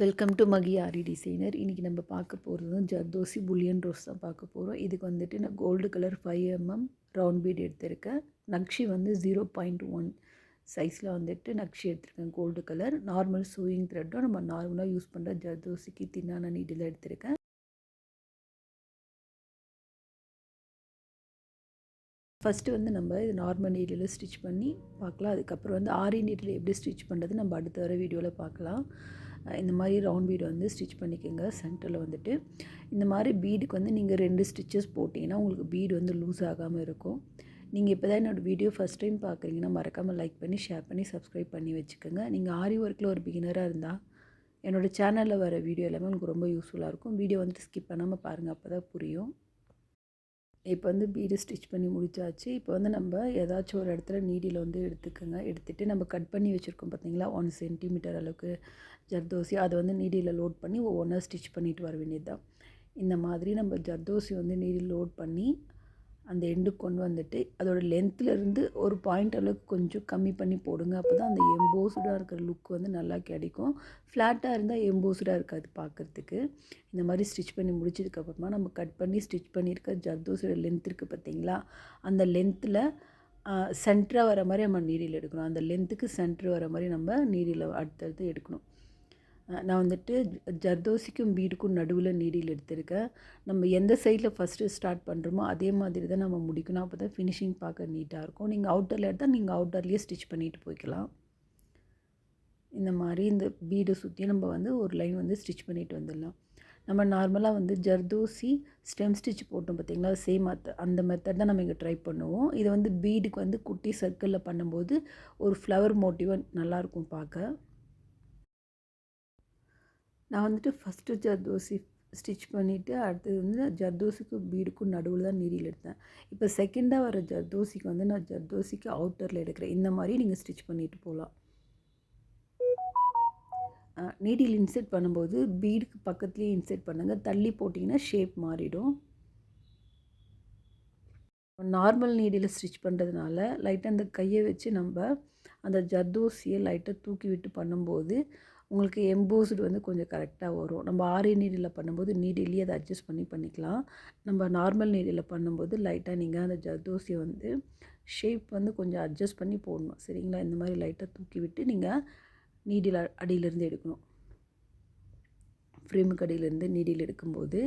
Welcome to Magi Aari designer. இன்றைக்கி நம்ம பார்க்க போகிறது ஜர்தோசி புல்லியன் ரோஸ் தான் பார்க்க போகிறோம். இதுக்கு வந்துட்டு நான் gold colour 5 mm round bead எடுத்திருக்கேன். நக்ஷி வந்து 0.1 சைஸில் வந்துட்டு நக்ஷி எடுத்திருக்கேன். கோல்டு கலர் நார்மல் சூயிங் த்ரெட்டும் நம்ம நார்மலாக யூஸ் பண்ணுற ஜர்தோசிக்கு தின்னான நீடில் எடுத்திருக்கேன். ஃபஸ்ட்டு வந்து நம்ம இது நார்மல் நீடில் ஸ்டிச் பண்ணி பார்க்கலாம். அதுக்கப்புறம் வந்து ஆரி நீடில் எப்படி ஸ்டிச் பண்ணுறது நம்ம அடுத்த வர வீடியோவில் பார்க்கலாம். இந்த மாதிரி ரவுண்ட் பீடு வந்து ஸ்டிச் பண்ணிக்கோங்க. சென்டரில் வந்துட்டு இந்த மாதிரி பீடுக்கு வந்து நீங்கள் 2 ஸ்டிச்சஸ் போட்டிங்கன்னா உங்களுக்கு பீடு வந்து லூஸ் ஆகாமல் இருக்கும். நீங்கள் இப்போ தான் என்னோடய வீடியோ ஃபஸ்ட் டைம் பார்க்குறீங்கன்னா மறக்காமல் லைக் பண்ணி ஷேர் பண்ணி சப்ஸ்கிரைப் பண்ணி வச்சுக்கோங்க. நீங்கள் ஆரி ஒர்க்கில் ஒரு பிகினராக இருந்தால் என்னோடய சேனலில் வர வீடியோ எல்லாமே உங்களுக்கு ரொம்ப யூஸ்ஃபுல்லாக இருக்கும். வீடியோ வந்துட்டு ஸ்கிப் பண்ணாமல் பாருங்கள், அப்போ தான் புரியும். இப்போ வந்து பீடு ஸ்டிச் பண்ணி முடிச்சாச்சு. இப்போ வந்து நம்ம ஏதாச்சும் ஒரு இடத்துல நீடில் வந்து எடுத்துக்கோங்க. எடுத்துகிட்டு நம்ம கட் பண்ணி வச்சுருக்கோம் பார்த்தீங்களா, 1 சென்டிமீட்டர் அளவுக்கு ஜர்தோசி, அதை வந்து நீடியில் லோட் பண்ணி ஒவ்வொன்றா ஸ்டிச் பண்ணிட்டு வர வேண்டியது தான். இந்த மாதிரி நம்ம ஜர்தோசி வந்து நீடில் லோட் பண்ணி அந்த எண்டுக்கு கொண்டு வந்துட்டு அதோட லென்த்துலேருந்து ஒரு பாயிண்ட் அளவுக்கு கொஞ்சம் கம்மி பண்ணி போடுங்க. அப்போ தான் அந்த எம்போஸ்டாக இருக்கிற லுக் வந்து நல்லா கிடைக்கும். ஃப்ளாட்டாக இருந்தால் எம்போஸ்டாக இருக்காது பார்க்குறதுக்கு. இந்த மாதிரி ஸ்டிச் பண்ணி முடிச்சதுக்கப்புறமா நம்ம கட் பண்ணி ஸ்டிச் பண்ணியிருக்க ஜர்தோஸோட லென்த் இருக்குது பார்த்தீங்களா, அந்த லென்த்தில் சென்டராக வர மாதிரி நம்ம நீடில் எடுக்கணும். அந்த லென்த்துக்கு சென்டர் வர மாதிரி நம்ம நீடில் அடுத்தடுத்து எடுக்கணும். நான் வந்துட்டு ஜர்தோசிக்கும் பீடுக்கும் நடுவில் நீடில் எடுத்திருக்கேன். நம்ம எந்த சைடில் ஃபஸ்ட்டு ஸ்டார்ட் பண்ணுறோமோ அதே மாதிரி தான் நம்ம முடிக்கணும். அப்போ தான் ஃபினிஷிங் பார்க்க நீட்டாக இருக்கும். நீங்கள் அவுட்டரில் எடுத்தால் நீங்கள் அவுட்டர்லேயே ஸ்டிச் பண்ணிட்டு போய்க்கலாம். இந்த மாதிரி இந்த பீடை சுற்றி நம்ம வந்து ஒரு லைன் வந்து ஸ்டிச் பண்ணிட்டு வந்துடலாம். நம்ம நார்மலாக வந்து ஜர்தோசி ஸ்டெம் ஸ்டிச் போட்டோம் பார்த்திங்களா, சேம் அந்த மெத்தட் தான் நம்ம இங்கே ட்ரை பண்ணுவோம். இதை வந்து பீடுக்கு வந்து குட்டி சர்க்கிளில் பண்ணும்போது ஒரு ஃப்ளவர் மோட்டிவாக நல்லாயிருக்கும் பார்க்க. நான் வந்துட்டு ஃபஸ்ட்டு ஜர்தோசி ஸ்டிச் பண்ணிவிட்டு அடுத்தது வந்து ஜர்தோசிக்கு பீடுக்கும் நடுவில் தான் நீடில் எடுத்தேன். இப்போ செகண்டாக வர ஜர்தோசிக்கு வந்து நான் ஜர்தோசிக்கு அவுட்டரில் எடுக்கிறேன். இந்த மாதிரி நீங்கள் ஸ்டிச் பண்ணிட்டு போகலாம். நீடில் இன்செர்ட் பண்ணும்போது பீடுக்கு பக்கத்துலேயே இன்செர்ட் பண்ணுங்கள். தள்ளி போட்டிங்கன்னா ஷேப் மாறிடும். நார்மல் நீடில் ஸ்டிச் பண்ணுறதுனால லைட்டாக அந்த கையை வச்சு நம்ம அந்த ஜர்தோசியை லைட்டாக தூக்கி விட்டு பண்ணும்போது உங்களுக்கு எம்போஸ்டு வந்து கொஞ்சம் கரெக்டாக வரும். நம்ம ஆரி நீடில் பண்ணும்போது நீடிலேயே அதை அட்ஜஸ்ட் பண்ணிக்கலாம். நம்ம நார்மல் நீடில் பண்ணும்போது லைட்டாக நீங்கள் அந்த ஜர்தோசியை வந்து ஷேப் வந்து கொஞ்சம் அட்ஜஸ்ட் பண்ணி போடணும். சரிங்களா? இந்த மாதிரி லைட்டாக தூக்கி விட்டு நீங்கள் நீடில் அடியிலேருந்து எடுக்கணும். ஃப்ரேமுக்கு அடியிலேருந்து நீடில் எடுக்கும்போது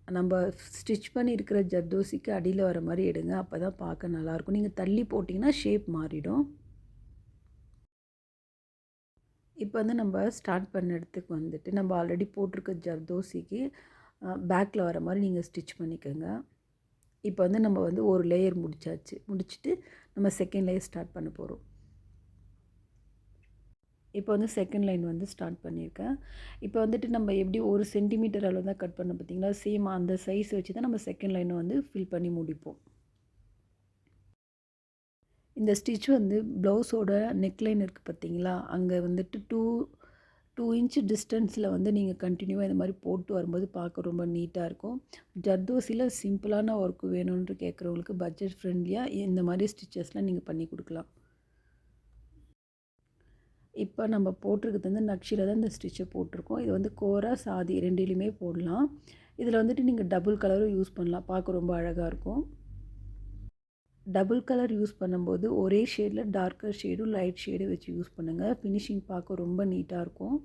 நம்ம ஸ்டிச் பண்ணியிருக்கிற ஜர்தோசிக்கு அடியில் வர மாதிரி எடுங்க. அப்போ தான் பார்க்க நல்லாயிருக்கும். நீங்கள் தள்ளி போட்டிங்கன்னா ஷேப் மாறிடும். இப்போ வந்து நம்ம ஸ்டார்ட் பண்ண இடத்துக்கு வந்துட்டு நம்ம ஆல்ரெடி போட்டிருக்க ஜர்தோசிக்கு பேக்கில் வர மாதிரி நீங்கள் ஸ்டிச் பண்ணிக்கோங்க. இப்போ வந்து நம்ம வந்து ஒரு லேயர் முடிச்சாச்சு. முடிச்சுட்டு நம்ம செகண்ட் லேயர் ஸ்டார்ட் பண்ண போகிறோம். இப்போ வந்து செகண்ட் லைன் வந்து ஸ்டார்ட் பண்ணியிருக்கேன். இப்போ வந்துட்டு நம்ம எப்படி 1 சென்டிமீட்டர் அளவு தான் கட் பண்ண பார்த்தீங்களா, சேம் அந்த சைஸ் வச்சு தான் நம்ம செகண்ட் லைனை வந்து ஃபில் பண்ணி முடிப்போம். இந்த ஸ்டிச் வந்து ப்ளவுஸோட நெக்லைன் இருக்குது பார்த்தீங்களா, அங்கே வந்துட்டு 2 இன்ச் டிஸ்டன்ஸில் வந்து நீங்கள் கண்டினியூவாக இந்த மாதிரி போட்டு வரும்போது பார்க்க ரொம்ப நீட்டாக இருக்கும். ஜர்தோசியில் சிம்பிளான ஒர்க்கு வேணும்னு கேட்குறவங்களுக்கு பட்ஜெட் ஃப்ரெண்ட்லியாக இந்த மாதிரி ஸ்டிச்சஸ்லாம் நீங்கள் பண்ணி கொடுக்கலாம். இப்போ நம்ம போட்டிருக்கிறது வந்து நக்ஷியில் தான் இந்த ஸ்டிச்சை போட்டிருக்கோம். இது வந்து கோரா சாதி 2லையுமே போடலாம். இதில் வந்துட்டு நீங்கள் டபுள் கலரும் யூஸ் பண்ணலாம். பார்க்க ரொம்ப அழகாக இருக்கும். டபுள் கலர் யூஸ் பண்ணும்போது ஒரே ஷேடில் டார்க்கர் ஷேடும் லைட் ஷேடும் வச்சு யூஸ் பண்ணுங்கள். ஃபினிஷிங் பார்க்க ரொம்ப நீட்டாக இருக்கும்.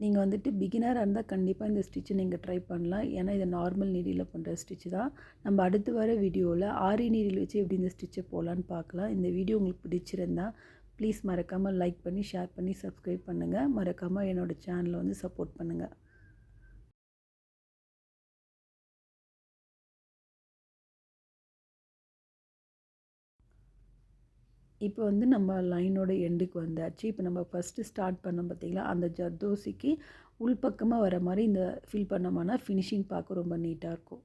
நீங்கள் வந்துட்டு பிகினராக இருந்தால் கண்டிப்பாக இந்த ஸ்டிச்சை நீங்கள் ட்ரை பண்ணலாம். ஏன்னா இது நார்மல் நீடில் பண்ணுற ஸ்டிச் தான். நம்ம அடுத்து வர வீடியோவில் ஆரி நீடில் வச்சு எப்படி இந்த ஸ்டிச்சை போடலான்னு பார்க்கலாம். இந்த வீடியோ உங்களுக்கு பிடிச்சிருந்தா ப்ளீஸ் மறக்காமல் லைக் பண்ணி ஷேர் பண்ணி சப்ஸ்கிரைப் பண்ணுங்கள். மறக்காமல் என்னோடய சேனலை வந்து சப்போர்ட் பண்ணுங்கள். இப்போ வந்து நம்ம லைனோட எண்டுக்கு வந்தாச்சு. இப்போ நம்ம ஃபஸ்ட்டு ஸ்டார்ட் பண்ணோம் பார்த்தீங்களா, அந்த ஜர்தோசிக்கு உள்பக்கமாக வர மாதிரி இந்த ஃபில் பண்ணோம்னா ஃபினிஷிங் பார்க்க ரொம்ப நீட்டாக இருக்கும்.